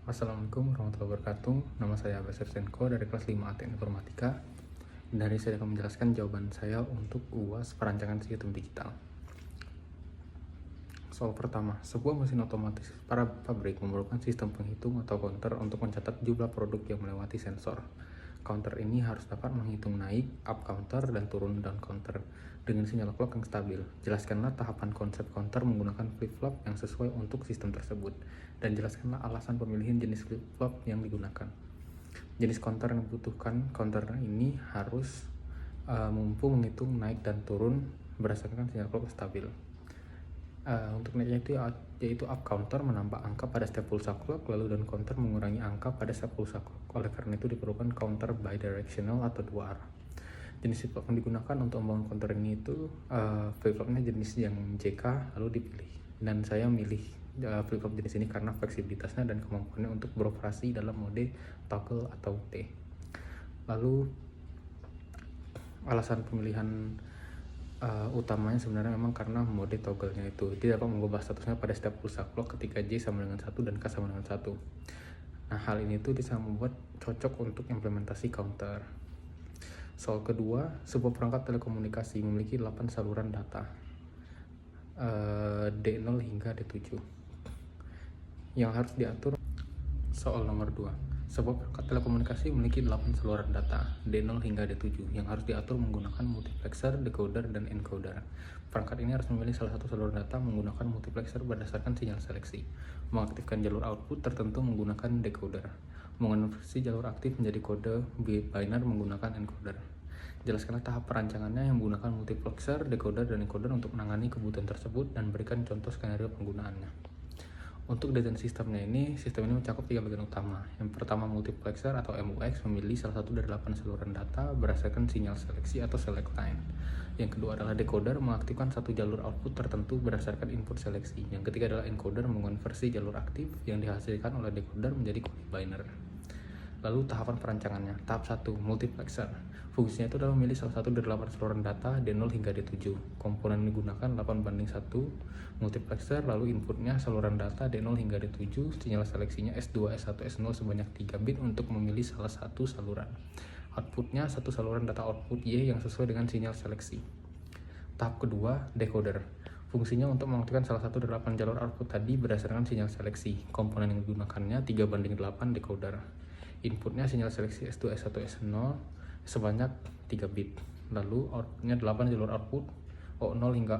Assalamualaikum warahmatullahi wabarakatuh. Nama saya Basir Senko dari kelas 5 ATN Informatika. Dan hari ini saya akan menjelaskan jawaban saya untuk UAS perancangan sistem digital. Soal pertama, sebuah mesin otomatis para pabrik memerlukan sistem penghitung atau counter untuk mencatat jumlah produk yang melewati sensor. Counter ini harus dapat menghitung naik, up counter, dan turun down counter dengan sinyal clock yang stabil. Jelaskanlah tahapan konsep counter menggunakan flip-flop yang sesuai untuk sistem tersebut. Dan jelaskanlah alasan pemilihan jenis flip-flop yang digunakan. Jenis counter yang dibutuhkan counter ini harus mampu menghitung naik dan turun berdasarkan sinyal clock stabil. Untuk naiknya itu yaitu up counter menambah angka pada setiap pulsa clock, lalu down counter mengurangi angka pada setiap pulsa clock. Oleh karena itu diperlukan counter bidirectional atau dua arah. Jenis flip-flop yang digunakan untuk membangun counter ini itu flip-flopnya jenis yang JK lalu dipilih. Dan saya milih flip-flop jenis ini karena fleksibilitasnya dan kemampuannya untuk beroperasi dalam mode toggle atau T. Lalu alasan pemilihan utamanya sebenarnya memang karena mode toggle-nya itu dia dapat mengubah statusnya pada setiap pulsa clock ketika J sama dengan 1 dan K sama dengan 1. Nah, hal ini tuh bisa membuat cocok untuk implementasi counter. Soal kedua, sebuah perangkat telekomunikasi memiliki 8 saluran data D0 hingga D7 yang harus diatur. Soal nomor 2, sebuah perangkat telekomunikasi memiliki 8 saluran data D0 hingga D7 yang harus diatur menggunakan multiplexer, decoder, dan encoder. Perangkat ini harus memilih salah satu saluran data menggunakan multiplexer berdasarkan sinyal seleksi, mengaktifkan jalur output tertentu menggunakan decoder, mengonversi jalur aktif menjadi kode binary menggunakan encoder. Jelaskanlah tahap perancangannya yang menggunakan multiplexer, decoder, dan encoder untuk menangani kebutuhan tersebut dan berikan contoh skenario penggunaannya. Untuk desain sistemnya ini, sistem ini mencakup 3 bagian utama. Yang pertama, multiplexer atau MUX memilih salah satu dari 8 saluran data berdasarkan sinyal seleksi atau select line. Yang kedua adalah decoder, mengaktifkan satu jalur output tertentu berdasarkan input seleksi. Yang ketiga adalah encoder, mengonversi jalur aktif yang dihasilkan oleh decoder menjadi kode binary. Lalu tahapan perancangannya. Tahap 1, multiplexer. Fungsinya itu adalah memilih salah satu dari 8 saluran data D0 hingga D7. Komponen yang digunakan 8:1 multiplexer, lalu inputnya saluran data D0 hingga D7, sinyal seleksinya S2, S1, S0 sebanyak 3 bit untuk memilih salah satu saluran. Outputnya satu saluran data output Y yang sesuai dengan sinyal seleksi. Tahap kedua, decoder. Fungsinya untuk mengaktifkan salah satu dari 8 jalur output tadi berdasarkan sinyal seleksi. Komponen yang digunakannya 3:8 decoder. Inputnya sinyal seleksi S2, S1, S0 sebanyak 3 bit. Lalu outputnya 8 jalur output O0 hingga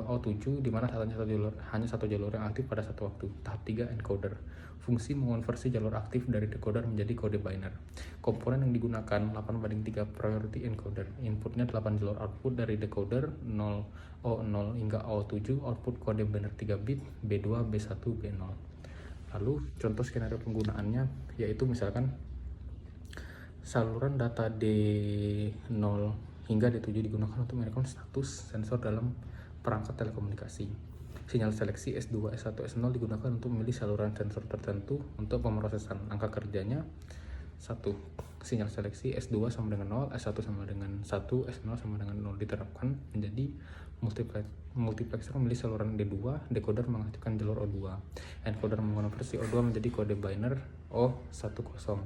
O7 di mana hanya satu jalur yang aktif pada satu waktu. Tahap 3, encoder. Fungsi mengonversi jalur aktif dari decoder menjadi kode binary. Komponen yang digunakan 8:3 priority encoder. Inputnya 8 jalur output dari decoder 0 O0 hingga O7, output kode binary 3 bit B2, B1, B0. Lalu contoh skenario penggunaannya yaitu misalkan saluran data D0 hingga D7 digunakan untuk merekam status sensor dalam perangkat telekomunikasi. Sinyal seleksi S2, S1, S0 digunakan untuk memilih saluran sensor tertentu untuk pemrosesan. Angka kerjanya 1. Sinyal seleksi S2 sama dengan 0, S1 sama dengan 1, S0 sama dengan 0 diterapkan menjadi multiplexer memilih saluran D2, decoder mengaktifkan jalur O2, encoder mengonversi O2 menjadi kode binary O10.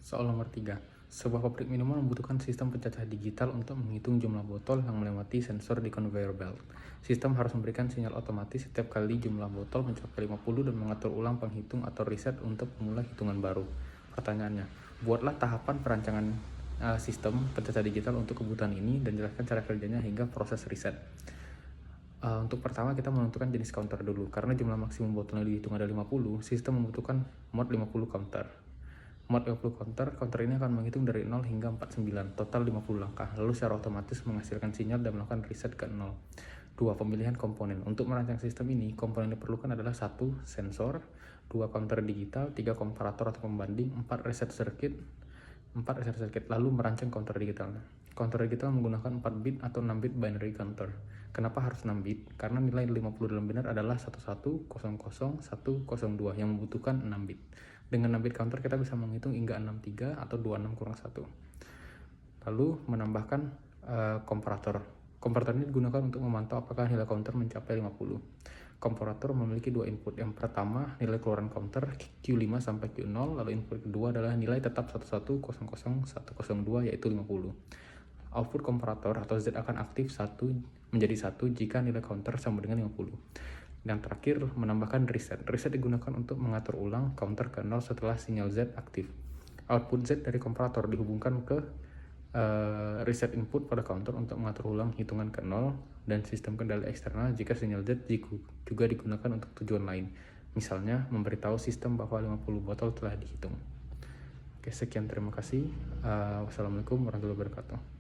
Soal nomor 3. Sebuah pabrik minuman membutuhkan sistem pencacah digital untuk menghitung jumlah botol yang melewati sensor di conveyor belt. Sistem harus memberikan sinyal otomatis setiap kali jumlah botol mencapai 50 dan mengatur ulang penghitung atau reset untuk memulai hitungan baru. Pertanyaannya, buatlah tahapan perancangan sistem pencacah digital untuk kebutuhan ini dan jelaskan cara kerjanya hingga proses reset. Untuk pertama kita menentukan jenis counter dulu. Karena jumlah maksimum botol yang dihitung ada 50, sistem membutuhkan mod 50 counter. Mod 50 counter ini akan menghitung dari 0 hingga 49, total 50 langkah, lalu secara otomatis menghasilkan sinyal dan melakukan reset ke 0. 2. Pemilihan komponen. Untuk merancang sistem ini, komponen yang diperlukan adalah 1. Sensor, 2. Counter digital, 3. Komparator atau pembanding, 4. Reset circuit, lalu merancang counter digital. Counter digital menggunakan 4 bit atau 6 bit binary counter. Kenapa harus 6 bit? Karena nilai 50 dalam binary adalah 1100, 102 yang membutuhkan 6 bit. Dengan 6 bit counter kita bisa menghitung hingga 63 atau 26 kurang 1. Lalu menambahkan komparator. Komparator ini digunakan untuk memantau apakah nilai counter mencapai 50. Komparator memiliki dua input. Yang pertama nilai keluaran counter Q5 sampai Q0, lalu input kedua adalah nilai tetap 1100102 yaitu 50. Output komparator atau Z akan aktif menjadi 1 jika nilai counter sama dengan 50. Dan terakhir menambahkan reset. Reset digunakan untuk mengatur ulang counter ke 0 setelah sinyal Z aktif. Output Z dari komparator dihubungkan ke reset input pada counter untuk mengatur ulang hitungan ke 0 dan sistem kendali eksternal jika sinyal Z juga digunakan untuk tujuan lain. Misalnya memberitahu sistem bahwa 50 botol telah dihitung. Oke, sekian, terima kasih. Wassalamualaikum warahmatullahi wabarakatuh.